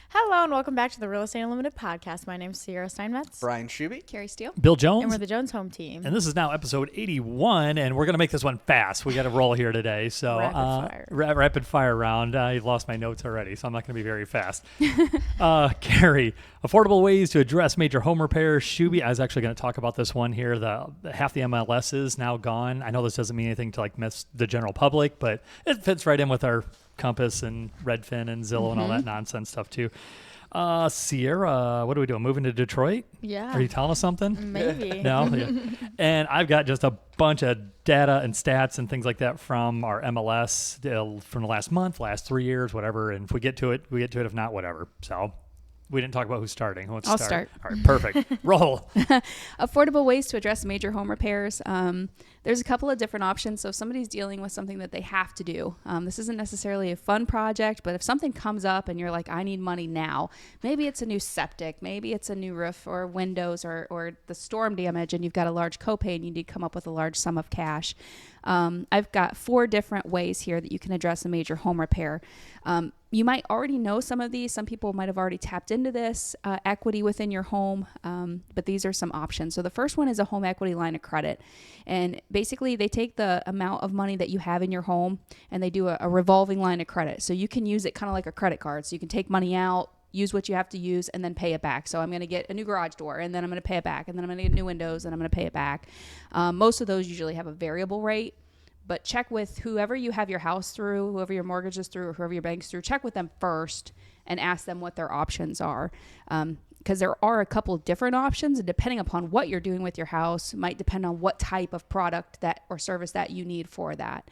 Hello and welcome back to the Real Estate Unlimited podcast. My name's Sierra Steinmetz. Brian Schuby. Kari Steele. Bill Jones. And we're the Jones home team. And this is now episode 81, and we're going to make this one fast. We got to roll here today. So rapid fire round. You've lost my notes already, so I'm not going to be very fast. Kari, affordable ways to address major home repairs. Schuby, I was actually going to talk about this one here. Half the MLSs now gone. I know this doesn't mean anything to like miss the general public, but it fits right in with our Compass and Redfin and Zillow and all that nonsense stuff too. Sierra, what are we doing? Moving to Detroit? Yeah. Are you telling us something? Maybe. No? Yeah. And I've got just a bunch of data and stats and things like that from our MLS from the last month, last 3 years, whatever. And if we get to it, we get to it. If not, whatever. So we didn't talk about who's starting. I'll start. All right, perfect. Roll. Affordable ways to address major home repairs. There's a couple of different options. So if somebody's dealing with something that they have to do, this isn't necessarily a fun project, but if something comes up and you're like, I need money now, maybe it's a new septic, maybe it's a new roof or windows or the storm damage, and you've got a large copay and you need to come up with a large sum of cash. I've got 4 different ways here that you can address a major home repair. You might already know some of these. Some people might have already tapped into this equity within your home, but these are some options. So the first one is a home equity line of credit. And basically they take the amount of money that you have in your home and they do a revolving line of credit. So you can use it kind of like a credit card. So you can take money out, use what you have to use, and then pay it back. So I'm going to get a new garage door, and then I'm going to pay it back, and then I'm going to get new windows, and I'm going to pay it back. Most of those usually have a variable rate, but check with whoever you have your house through, whoever your mortgage is through, or whoever your bank's through. Check with them first and ask them what their options are. Because there are a couple of different options, and depending upon what you're doing with your house might depend on what type of product that or service that you need for that.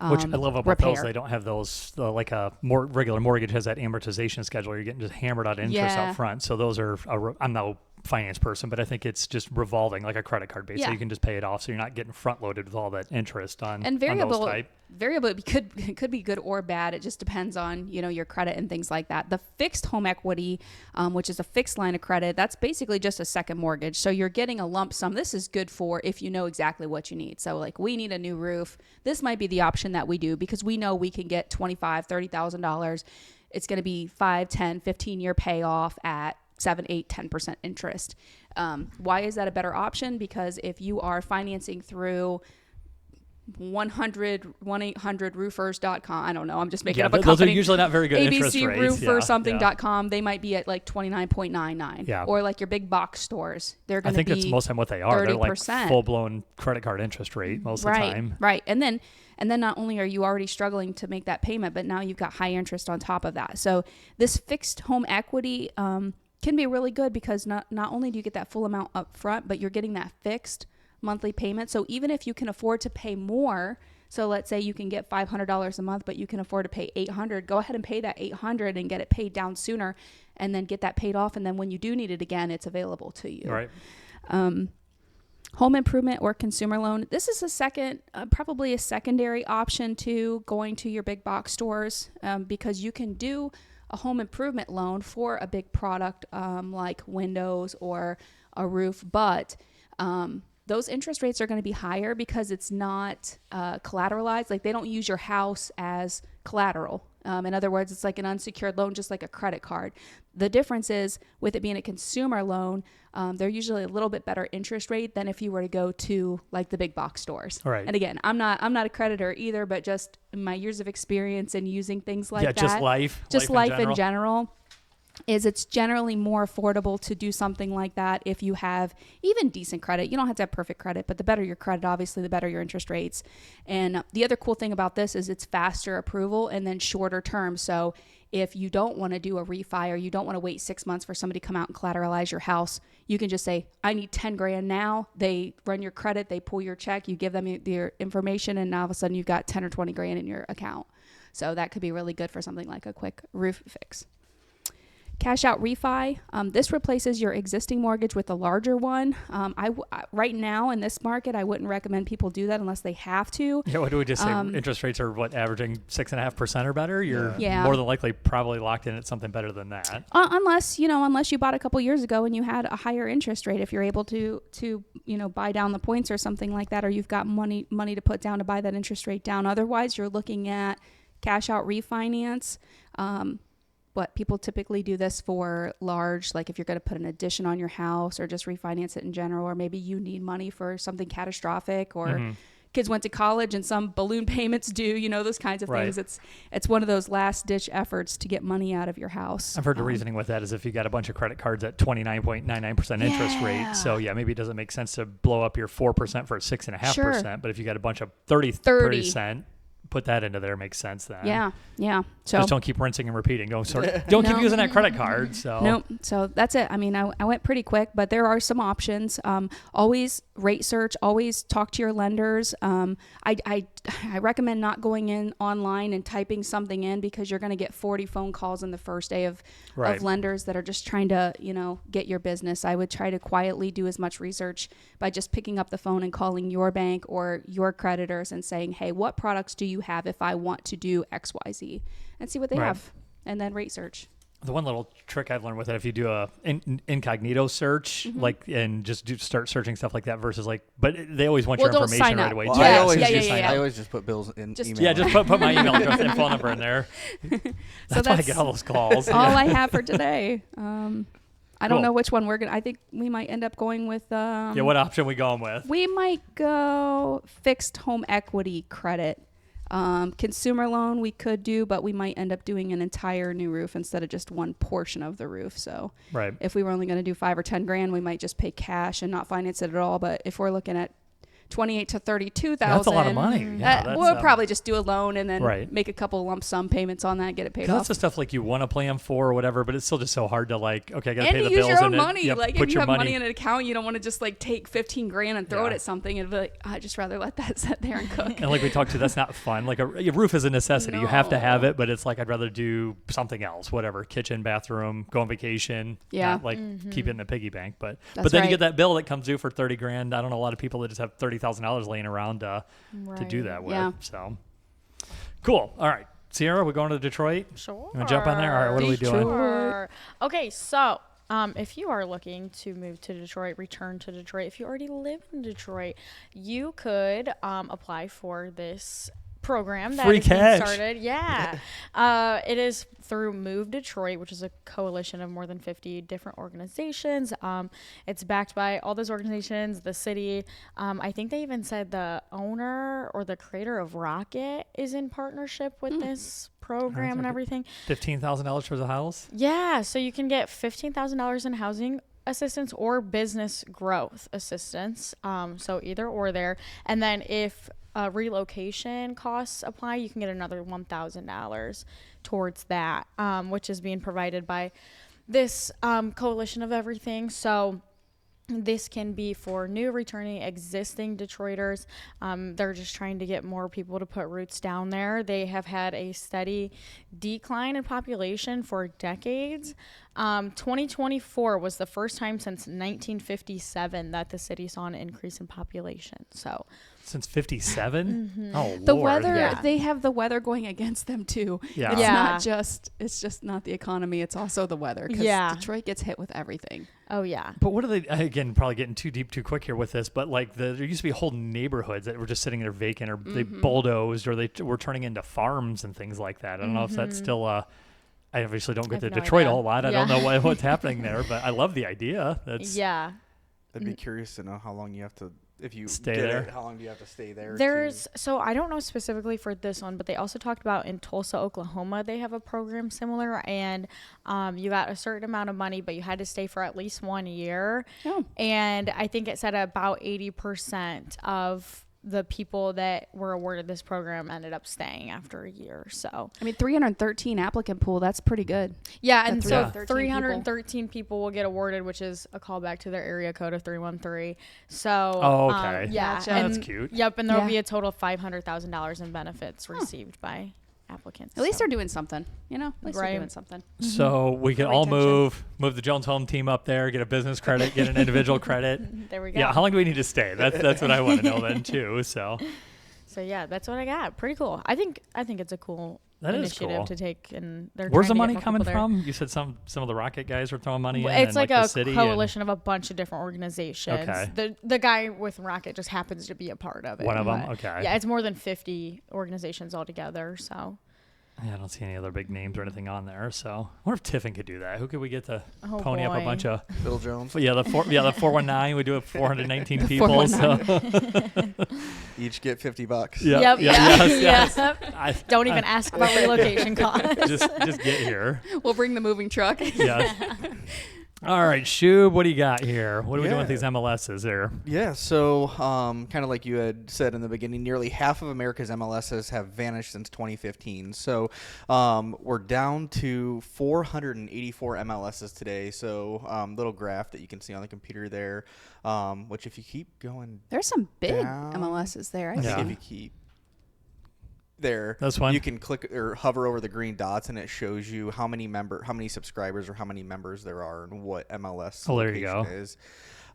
Which I love about repair. those. They don't have those, like a more regular mortgage has that amortization schedule. You're getting just hammered on interest up front. So those are, I'm no finance person, but I think it's just revolving like a credit card base. So you can just pay it off. So you're not getting front loaded with all that interest on, and variable, on those type. Variable could be good or bad. It just depends on, your credit and things like that. The fixed home equity, which is a fixed line of credit, that's basically just a second mortgage. So you're getting a lump sum. This is good for if you know exactly what you need. So like we need a new roof. This might be the option that we do because we know we can get $25,000, $30,000. It's going to be 5, 10, 15-year payoff at 7, 8, 10% interest. Why is that a better option? Because if you are financing through 1-800-roofers.com. I don't know. I'm just making up a company. Those are usually not very good interest rates. ABCroofersomething.com. They might be at like 29.99. Yeah. Or like your big box stores. They're going to be I think that's most of the time what they are. 30%. They're like full-blown credit card interest rate most of the time. Right. And then not only are you already struggling to make that payment, but now you've got high interest on top of that. So this fixed home equity can be really good because not only do you get that full amount up front, but you're getting that fixed monthly payment. So even if you can afford to pay more, so let's say you can get $500 a month, but you can afford to pay $800, go ahead and pay that $800 and get it paid down sooner and then get that paid off. And then when you do need it again, it's available to you. Right. Home improvement or consumer loan. This is probably a secondary option to going to your big box stores because you can do a home improvement loan for a big product like windows or a roof, but those interest rates are going to be higher because it's not collateralized. Like they don't use your house as collateral. In other words, it's like an unsecured loan, just like a credit card. The difference is with it being a consumer loan, they're usually a little bit better interest rate than if you were to go to like the big box stores. Right. And again, I'm not a creditor either, but just my years of experience in using things like that. Just life in general. Is it's generally more affordable to do something like that if you have even decent credit. You don't have to have perfect credit, but the better your credit, obviously, the better your interest rates. And the other cool thing about this is it's faster approval and then shorter term. So if you don't want to do a refi or you don't want to wait 6 months for somebody to come out and collateralize your house, you can just say, I need 10 grand now. They run your credit, they pull your check, you give them your information, and now all of a sudden you've got 10 or 20 grand in your account. So that could be really good for something like a quick roof fix. Cash out refi. This replaces your existing mortgage with a larger one. Right now in this market, I wouldn't recommend people do that unless they have to. Yeah, what do we just say? Interest rates are averaging 6.5% or better? You're more than likely probably locked in at something better than that. Unless you bought a couple years ago and you had a higher interest rate, if you're able to buy down the points or something like that, or you've got money to put down to buy that interest rate down. Otherwise, you're looking at cash out refinance. but people typically do this for large, like if you're going to put an addition on your house or just refinance it in general, or maybe you need money for something catastrophic, or kids went to college and some balloon payments due, those kinds of things. It's one of those last ditch efforts to get money out of your house. I've heard the reasoning with that is if you got a bunch of credit cards at 29.99% interest rate. So maybe it doesn't make sense to blow up your 4% for 6.5%. Sure. But if you got a bunch of 30%, put that into there, makes sense then. Yeah. So just don't keep rinsing and repeating. Don't keep using that credit card. So nope. So that's it. I mean, I went pretty quick, but there are some options. Always rate search. Always talk to your lenders. I recommend not going in online and typing something in, because you're going to get 40 phone calls in the first day of lenders that are just trying to get your business. I would try to quietly do as much research by just picking up the phone and calling your bank or your creditors and saying, hey, what products do you have if I want to do XYZ, and see what they have, and then rate search. The one little trick I've learned with it, if you do a incognito search, and just start searching stuff like that versus but they always want your information right away. Well, I always just put Bill's email. Yeah, just put my email address and phone number in there. That's why I get all those calls. All I have for today. I don't know which one we're going to, I think we might end up going with. What option we going with? We might go fixed home equity credit. Consumer loan we could do, but we might end up doing an entire new roof instead of just one portion of the roof. So if we were only going to do $5,000 or $10,000, we might just pay cash and not finance it at all. But if we're looking at $28,000 to $32,000, that's a lot of money. We'll probably just do a loan and then make a couple lump sum payments on that, get it paid off. That's the stuff you want to plan for or whatever, but it's still just so hard to okay, I got to pay the bills. And use your own money. If you have money in an account, you don't want to just take $15,000 and throw it at something and be like, I'd just rather let that sit there and cook. And we talked to, that's not fun. A roof is a necessity. No. You have to have it, but it's I'd rather do something else, whatever, kitchen, bathroom, go on vacation. Not keep it in the piggy bank. But then you get that bill that comes due for $30,000. I don't know a lot of people that just have $30,000 laying around to do that with. So cool. All right, Sierra, we're going to Detroit. Sure. You want to jump on there? All right, what are we doing? Okay, so if you are looking to move to Detroit, return to Detroit, if you already live in Detroit, you could apply for this program that is being started. It is through Move Detroit, which is a coalition of more than 50 different organizations. It's backed by all those organizations, the city. I think they even said the owner or the creator of Rocket is in partnership with this program and everything. $15,000 for the house? Yeah, so you can get $15,000 in housing assistance or business growth assistance. So either or there. And then if relocation costs apply, you can get another $1,000 towards that, which is being provided by this coalition of everything. So this can be for new, returning, existing Detroiters. They're just trying to get more people to put roots down there. They have had a steady decline in population for decades. 2024 was the first time since 1957 that the city saw an increase in population. So since 57? Oh, the Lord. weather, they have the weather going against them too. It's just not the economy, it's also the weather, because Detroit gets hit with everything. Oh yeah. But what are they, again, probably getting too deep too quick here with this, but there used to be whole neighborhoods that were just sitting there vacant, or they bulldozed, or they were turning into farms and things like that. I don't know if that's still I obviously don't get to Detroit a whole lot. I don't know what's happening there, but I love the idea. I'd be curious to know how long you have to, if you stay there. How long do you have to stay there? So I don't know specifically for this one, but they also talked about in Tulsa, Oklahoma, they have a program similar, and you got a certain amount of money, but you had to stay for at least 1 year. And I think it said about 80% of the people that were awarded this program ended up staying after a year. So 313 applicant pool, that's pretty good. And so 313 people will get awarded, which is a callback to their area code of 313. So okay. Gotcha. And that's cute. Yep, and there'll be a total of $500,000 in benefits received by applicants. At least they're doing something, At least they're doing something. So we can all move the Jones Home team up there, get a business credit, get an individual credit. There we go. Yeah, how long do we need to stay? That's what I want to know then too. So yeah, that's what I got. Pretty cool. I think it's a cool initiative to take, and they're where's the money coming from? You said some of the Rocket guys were throwing money in. It's like a coalition of a bunch of different organizations. Okay. The guy with Rocket just happens to be a part of it. One of them. Okay. Yeah, it's more than 50 organizations altogether. So Yeah, I don't see any other big names or anything on there. So I wonder if Tiffin could do that. Who could we get to pony up a bunch of Bill Jones? The 419. We do it 419 people. So Each get $50. Yeah. Yep. Yes. Don't even ask about relocation costs. just get here. We'll bring the moving truck. Yeah. All right, Shub, what do you got here? What are we doing with these MLSs here? Yeah, so kind of like you had said in the beginning, nearly half of America's MLSs have vanished since 2015. So we're down to 484 MLSs today. So little graph that you can see on the computer there, which if you keep going There's some big down, MLSs there. I think if you keep there, this one, you can click or hover over the green dots and it shows you how many subscribers or how many members there are and what MLS there you go. is.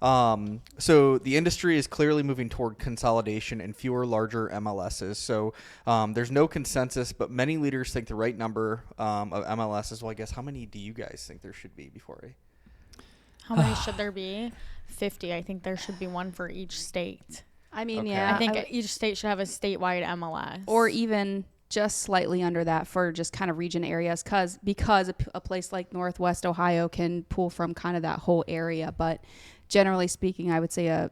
So the industry is clearly moving toward consolidation and fewer larger MLSs. So there's no consensus, but many leaders think the right number of MLSs. Well, I guess how many do you guys think there should be before How many should there be? 50. I think there should be one for each state. I mean, Okay. yeah. I think each state should have a statewide MLS. Or even just slightly under that for just kind of region areas because a place like Northwest Ohio can pull from kind of that whole area. But generally speaking, I would say a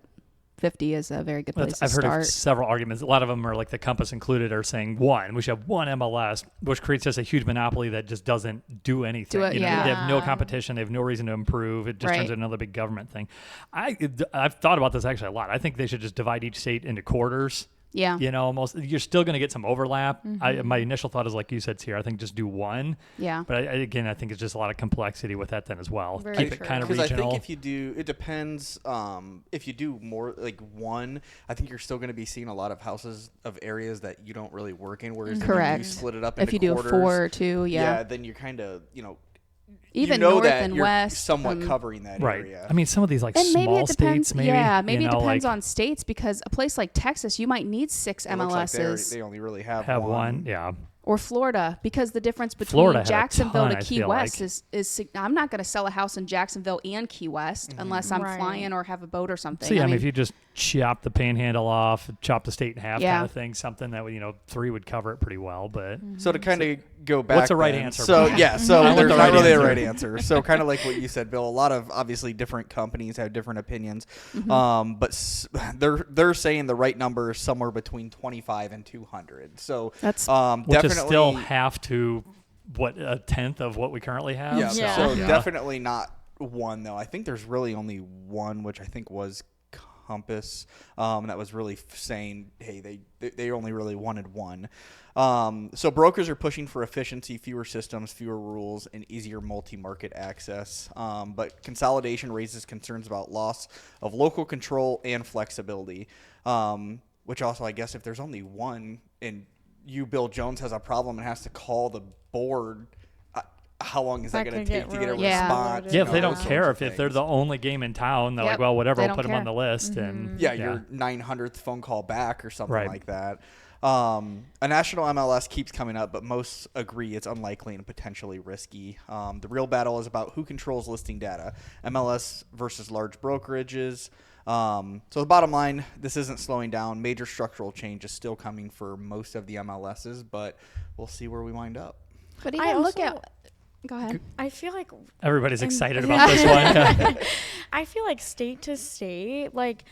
50 is a very good place to I've heard start. of several arguments. A lot of them are like the Compass included are saying we should have one MLS, which creates just a huge monopoly that just doesn't do anything. They have no competition. They have no reason to improve. It just turns into another big government thing. I've thought about this actually a lot. I think they should just divide each state into quarters. Yeah. You're still going to get some overlap. My initial thought is like you said, Sierra, I think just do one. Yeah. But I think it's just a lot of complexity with that then as well. Very Keep true. it kind of Because regional. I think if you do, it depends. If you do more like one, I think you're still going to be seeing a lot of houses of areas that you don't really work in. Whereas Correct. if you split it up into If you do a quarters, 4 or 2, then you're kind of, even you know north that and you're west, somewhat covering that right. area. I mean, some of these like and maybe small it depends. states, maybe. Yeah, maybe it depends like, on states because a place like Texas, you might need 6 It looks like MLSs. they only really have one. Yeah. Or Florida, because the difference between Florida had a Jacksonville ton, to I Key feel West like. is I'm not going to sell a house in Jacksonville and Key West unless I'm Right. flying or have a boat or something. So yeah, I mean, if you just chop the panhandle off, chop the state in half, Yeah. kind of thing, something that would 3 would cover it pretty well. But So to kind of go back, What's the right then, answer, So Brian? yeah, so I want there's the not right really a answer. right answer. So kind of like what you said, Bill. A lot of obviously different companies have different opinions, but they're saying the right number is somewhere between 25 and 200. So That's which definitely is still half to a tenth of what we currently have. Yeah, Yeah. so Yeah. definitely not one though. I think there's really only one, which I think was Compass, that was really saying, hey, they only really wanted one. So brokers are pushing for efficiency, fewer systems, fewer rules, and easier multi-market access. But consolidation raises concerns about loss of local control and flexibility, which also, I guess, if there's only one and Bill Jones, has a problem and has to call the board, how long is that going to take to get a really response? Yeah, if they those don't sorts care, of if they're things. the only game in town, they're Yep. like, well, whatever, They I'll don't put them on care. the list. And Yeah, your 900th phone call back or something Right. like that. A national MLS keeps coming up, but most agree it's unlikely and potentially risky. The real battle is about who controls listing data, MLS versus large brokerages. So the bottom line, this isn't slowing down. Major structural change is still coming for most of the MLSs, but we'll see where we wind up. But I even look also- at. Go ahead. I feel like everybody's excited about this one. I feel like state to state, like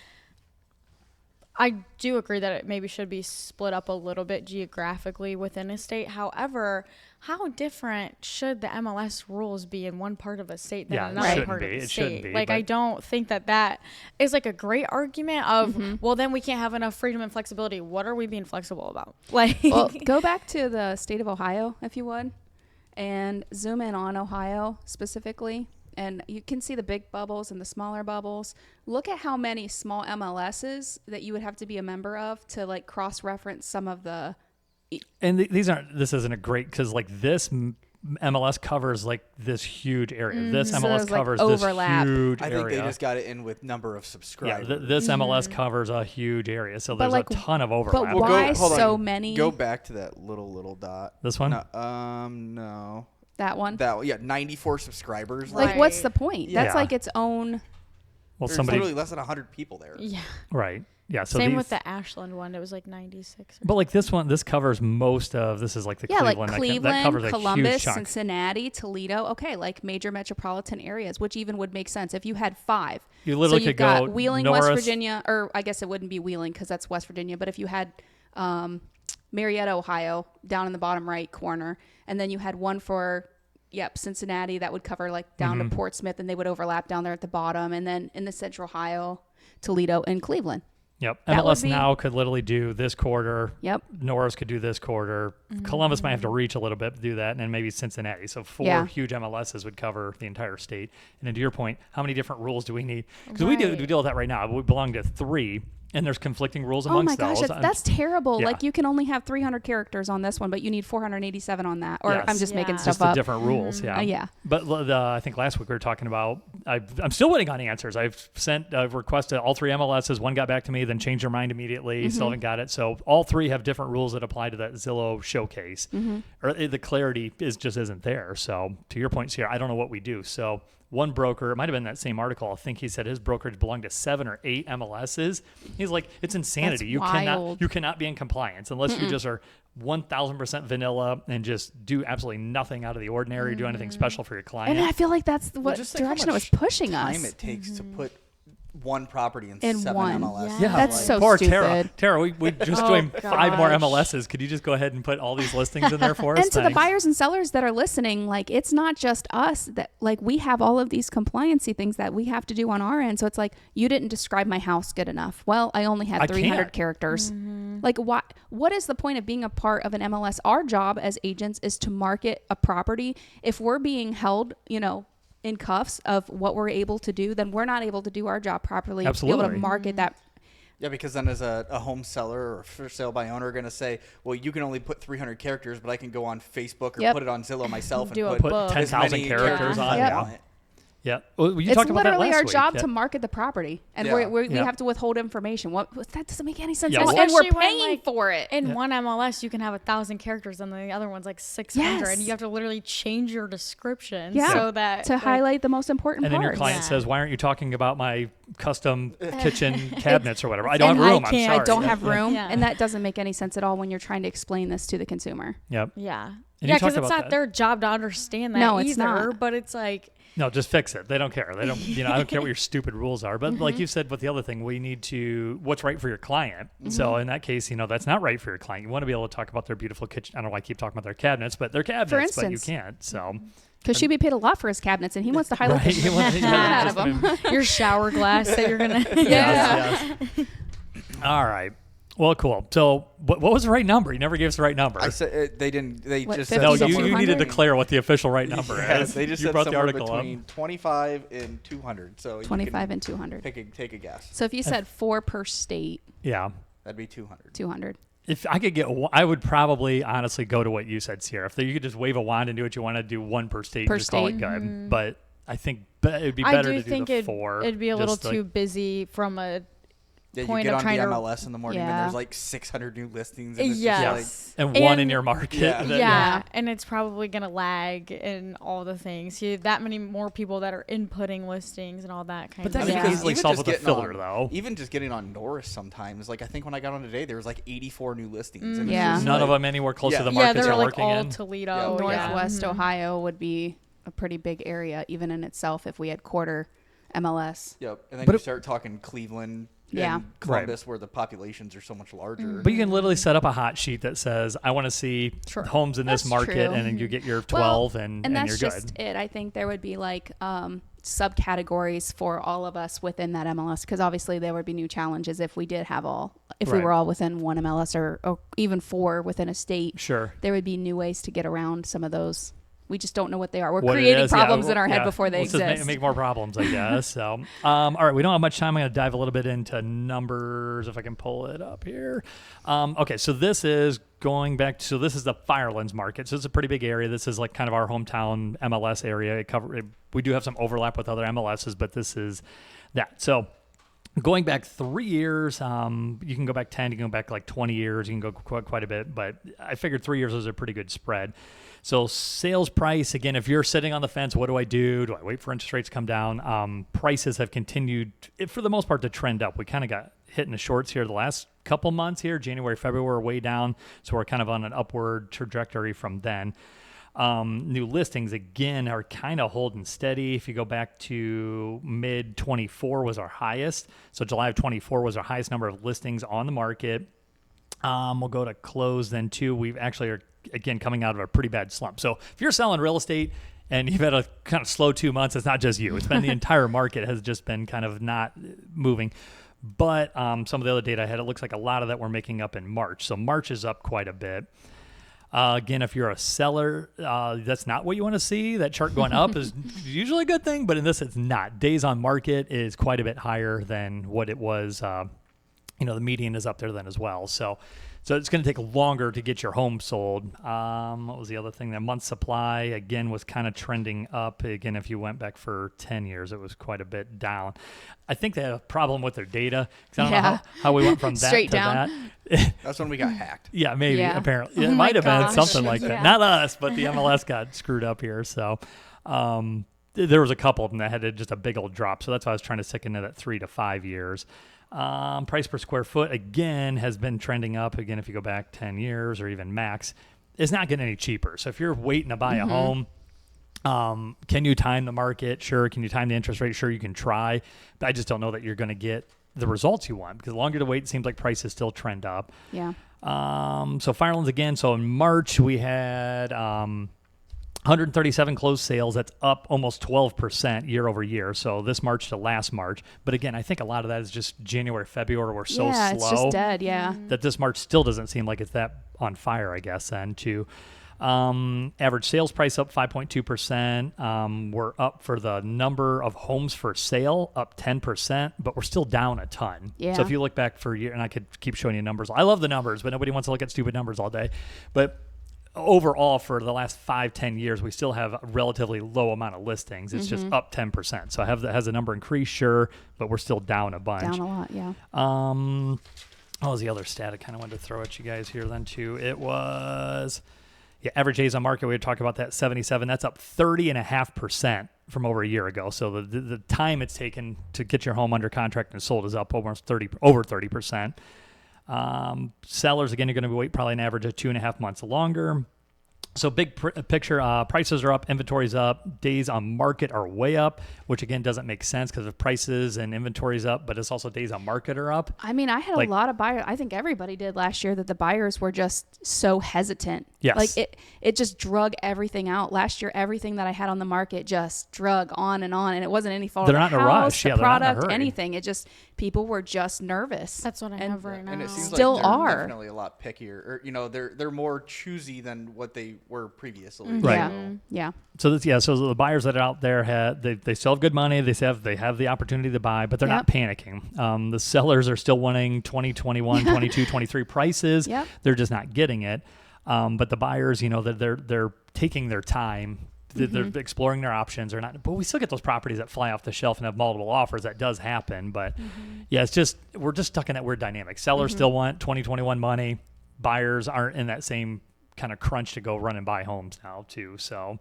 I do agree that it maybe should be split up a little bit geographically within a state. However, how different should the MLS rules be in one part of a state than Yeah, it another shouldn't part be. of the It shouldn't state? be, Like, I but- don't think that is like a great argument of, well, then we can't have enough freedom and flexibility. What are we being flexible about? Like, Well, go back to the state of Ohio, if you would, and zoom in on Ohio specifically. And you can see the big bubbles and the smaller bubbles. Look at how many small MLSs that you would have to be a member of to like cross-reference some of the. And this isn't a great, because like this MLS covers like this huge area. This So MLS there's, like, covers overlap. this huge I area. think they just got it in with number of yeah, subscribers. this MLS covers a huge area, so there's like, a ton of but overlap. Well, why hold on. so many? Go back to that little dot. This one? No. That one. 94 subscribers. Like, Right. what's the point? That's Yeah. like its own. Well, There's somebody literally less than 100 people there. yeah. right. Yeah. So same with the Ashland one. It was like 96. But like this one, this covers most of, this is like the Yeah, Cleveland. like Cleveland, that covers a huge Columbus, chunk. Cincinnati, Toledo. Okay, like major metropolitan areas, which even would make sense if you had 5. You literally so could you've got go Wheeling, Norris. West Virginia, or I guess it wouldn't be Wheeling because that's West Virginia. But if you had Marietta, Ohio, down in the bottom right corner, and then you had one for Cincinnati, that would cover like down to Portsmouth, and they would overlap down there at the bottom, and then in the Central Ohio, Toledo, and Cleveland. Yep. That would MLS be- now could literally do this quarter. Yep. Norris could do this quarter. Columbus might have to reach a little bit to do that, and then maybe Cincinnati. So 4 huge MLSs would cover the entire state. And then to your point, how many different rules do we need? Because we deal with that right now. We belong to 3, and there's conflicting rules amongst Oh my gosh, those. that's terrible. Yeah. Like you can only have 300 characters on this one, but you need 487 on that. Or Yes. I'm just making Yeah. stuff just the up. different rules, yeah. Yeah. But I think last week we were talking about, I'm still waiting on answers. I've sent a request to all 3 MLSs. One got back to me, then changed their mind immediately. Still haven't got it. So all 3 have different rules that apply to that Zillow showcase. Or the clarity just isn't there. So to your point, Sierra, I don't know what we do. So one broker, it might have been that same article, I think he said his brokerage belonged to 7 or 8 MLSs. He's like, it's insanity. That's You cannot be in compliance unless you just are 1,000% vanilla and just do absolutely nothing out of the ordinary, do anything special for your client. And I feel like that's what just think how direction it was much pushing time us. it takes to put one property in In 7 one. MLS. Yeah. That's so Poor stupid. Tara, we just Oh, doing 5 more gosh. MLSs. Could you just go ahead and put all these listings in there for us? And to the Thanks. buyers and sellers that are listening, like it's not just us that like we have all of these compliancy things that we have to do on our end. So it's like you didn't describe my house good enough. Well, I only had I 300 can't. characters. Like what is the point of being a part of an MLS? Our job as agents is to market a property. If we're being held, in cuffs of what we're able to do, then we're not able to do our job properly. Be able Absolutely. to market that. Yeah, because then as a home seller or for sale by owner are going to say, well, you can only put 300 characters, but I can go on Facebook or Yep. put it on Zillow myself Do a and Put book. as 10,000 many characters Yeah. on Yep. it. Yeah. Well, you It's talked about that literally last our week. job Yeah. to market the property, and Yeah. we Yeah. have to withhold information. That doesn't make any sense. Yeah, And well- we're Especially when, paying like, for it. In one MLS, you can have 1,000 characters, and the other one's like 600, Yes. and you have to literally change your description Yeah. so that to like, highlight the most important And then your parts. client Yeah. says, why aren't you talking about my custom kitchen cabinets or whatever? I don't And have I room. I'm can't- sorry. I don't have room, Yeah. and that doesn't make any sense at all when you're trying to explain this to the consumer. Yep. Yeah. And Yeah, you because talked it's about not that. their job to understand that No, either. it's not. But it's like, No, just fix it. They don't care. They don't, I don't care what your stupid rules are. But Mm-hmm. like you said with the other thing, we need to, what's right for your client. Mm-hmm. So in that case, that's not right for your client. You want to be able to talk about their beautiful kitchen. I don't know why I keep talking about their cabinets, but they're cabinets, but you instance. can't. So. Because she'd be paid a lot for his cabinets, and he wants to highlight Right. the shit out of them. your shower glass that you're going to. Yes, yes. All right. Well, cool. So what was the right number? You never gave us the right number. I said they didn't. They What, just 50 said No, to you somewhere need to 400? declare what the official right number Yeah, is. they just you said brought the somewhere article up. between 25 and 200. So 25 you and 200. can take a guess. So if you said 4 per state, Yeah. That'd be 200. 200. If I could I would probably honestly go to what you said, Sierra. If you could just wave a wand and do what you want to do, 1 per state, Per and just call it state. good. But I think it'd be I better do to think do the 4. it'd be a little just like- too busy from a Yeah, you point get of on the trying to- MLS in the morning and Yeah. there's like 600 new listings. And it's yes. and one in And- your market. Yeah. that- Yeah, and it's probably gonna lag in all the things. You that many more people that are inputting listings and all that kind But of that stuff. you can easily solve with a getting filter, on- though. Even just getting on Norris sometimes. Like I think when I got on today, there was like 84 new listings. And it's Yeah. just None of like- them anywhere close to Yeah. the Yeah, markets they're you're like working all in. Toledo, Northwest yeah. Ohio would be a pretty big area, even in itself, if we had quarter MLS. Yep. And then But you it- start talking Cleveland Yeah. and Columbus where the populations are so much larger. But you can literally set up a hot sheet that says, I want to see Sure. homes in this That's market, true. and then you get your 12, and And you're that's good. just it. I think there would be like subcategories for all of us within that MLS, because obviously there would be new challenges if we did have if we Right. were all within one MLS or even 4 within a state. Sure. There would be new ways to get around some of those. We just don't know what they are. We're What it creating is, yeah, problems in well, our head yeah. before they Let's just exist. make more problems, I guess. So, all right, we don't have much time. I'm going to dive a little bit into numbers if I can pull it up here. Okay, so this is going back. So this is the Firelands market. So it's a pretty big area. This is like kind of our hometown MLS area. We do have some overlap with other MLSs, but this is that. So going back 3 years, you can go back 10, you can go back like 20 years, you can go quite a bit, but I figured 3 years was a pretty good spread. So sales price, again, if you're sitting on the fence, what do I do? Do I wait for interest rates to come down? Prices have continued, for the most part, to trend up. We kind of got hitting the shorts here the last couple months here. January, February, we're way down. So we're kind of on an upward trajectory from then. New listings, again, are kind of holding steady. If you go back to mid 24 was our highest. So July of 24 was our highest number of listings on the market. We'll go to close then too. We've actually are, again, coming out of a pretty bad slump. So if you're selling real estate and you've had a kind of slow 2 months, it's not just you. It's been the entire market has just been kind of not moving. But some of the other data I had, it looks like a lot of that we're making up in March. So March is up quite a bit. Again, if you're a seller, that's not what you want to see. That chart going up is usually a good thing, but in this, it's not. Days on market is quite a bit higher than what it was. The median is up there then as well. So it's going to take longer to get your home sold. What was the other thing? The month supply, again, was kind of trending up. Again, if you went back for 10 years, it was quite a bit down. I think they have a problem with their data. 'Cause I don't know how we went from that Straight to down. that. That's when we got hacked. Yeah, maybe, apparently. It Oh might have been gosh. something like that. Yeah. Not us, but the MLS got screwed up here. So there was a couple of them that had just a big old drop. So that's why I was trying to stick into that 3 to 5 years. Price per square foot, again, has been trending up. Again, if you go back 10 years or even max, it's not getting any cheaper. So if you're waiting to buy a home, can you time the market? Sure. Can you time the interest rate? Sure, you can try. But I just don't know that you're going to get the results you want, because the longer to wait, it seems like prices still trend up. Yeah. So Firelands again. So in March, we had 137 closed sales. That's up almost 12% year over year. So this March to last March. But again, I think a lot of that is just January, February were so slow. It's just dead. Yeah. That this March still doesn't seem like it's that on fire, I guess, then too. Average sales price up 5.2%. We're up for the number of homes for sale, up 10%, but we're still down a ton. Yeah. So if you look back for a year, and I could keep showing you numbers. I love the numbers, but nobody wants to look at stupid numbers all day. But overall, for the last 5-10 years, we still have a relatively low amount of listings. It's just up 10%. So has the number increased? Sure, but we're still down a bunch. Down a lot. Yeah. What was the other stat I kind of wanted to throw at you guys here then too? It was... Yeah, average days on market, we would talk about that, 77. That's up 30.5% from over a year ago. So the time it's taken to get your home under contract and sold is up over 30%. Sellers, again, you're going to wait probably an average of 2.5 months longer. So big picture, prices are up, inventory's up, days on market are way up, which again doesn't make sense because of prices and inventory's up, but it's also days on market are up. I mean, I had a lot of buyers. I think everybody did last year that the buyers were just so hesitant. Yes. Like it just drug everything out. Last year, everything that I had on the market just drug on, and it wasn't any fault They're of the not in a house, rush. the Yeah, they're not in a product, hurry. anything. It just, people were just nervous. That's what I have right now. And it seems Still like they're are. definitely a lot pickier. Or, they're more choosy than what they were previously. Right. Yeah. Yeah. So so the buyers that are out there they still have good money. They have the opportunity to buy, but they're not panicking. The sellers are still wanting 2021, 22, 23 prices. Yep. They're just not getting it. But the buyers, they're taking their time. They're exploring their options or not. But we still get those properties that fly off the shelf and have multiple offers. That does happen. But it's we're just stuck in that weird dynamic. Sellers still want 2021 money. Buyers aren't in that same kind of crunch to go run and buy homes now too. So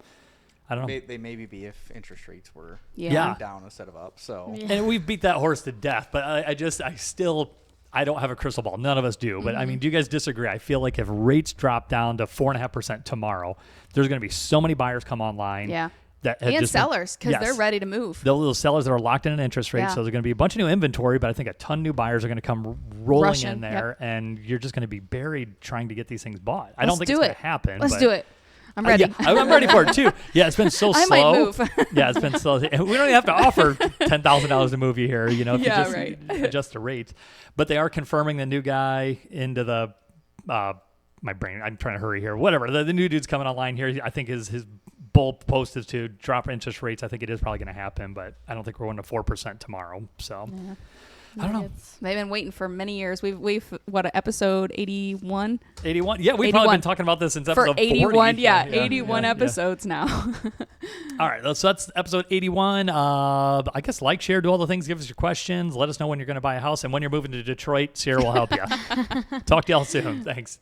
I don't know. They maybe be if interest rates were down instead of up. So and we've beat that horse to death, but I don't have a crystal ball. None of us do. But I mean, do you guys disagree? I feel like if rates drop down to 4.5% tomorrow, there's going to be so many buyers come online. Yeah. That have And just sellers, because they're ready to move. The little sellers that are locked in an interest rate. Yeah. So there's going to be a bunch of new inventory, but I think a ton of new buyers are going to come rolling Rushing, in there, and you're just going to be buried trying to get these things bought. I Let's don't think do it's going it. to happen. Let's but do it. I'm ready. I'm ready for it too. Yeah, it's been so slow. I might move. Yeah, it's been slow. And we don't even have to offer $10,000 to move you here, if you just adjust the rate. But they are confirming the new guy into the my brain. I'm trying to hurry here. Whatever. The new dude's coming online here. I think his bold post is to drop interest rates. I think it is probably going to happen, but I don't think we're going to 4% tomorrow. So I don't know. They've been waiting for many years. We've episode 81? 81? Yeah, we've probably been talking about this since episode 81, 40. yeah, 81 episodes now. All right, so that's episode 81. I guess like, share, do all the things. Give us your questions. Let us know when you're going to buy a house. And when you're moving to Detroit, Sierra will help you. Talk to y'all soon. Thanks.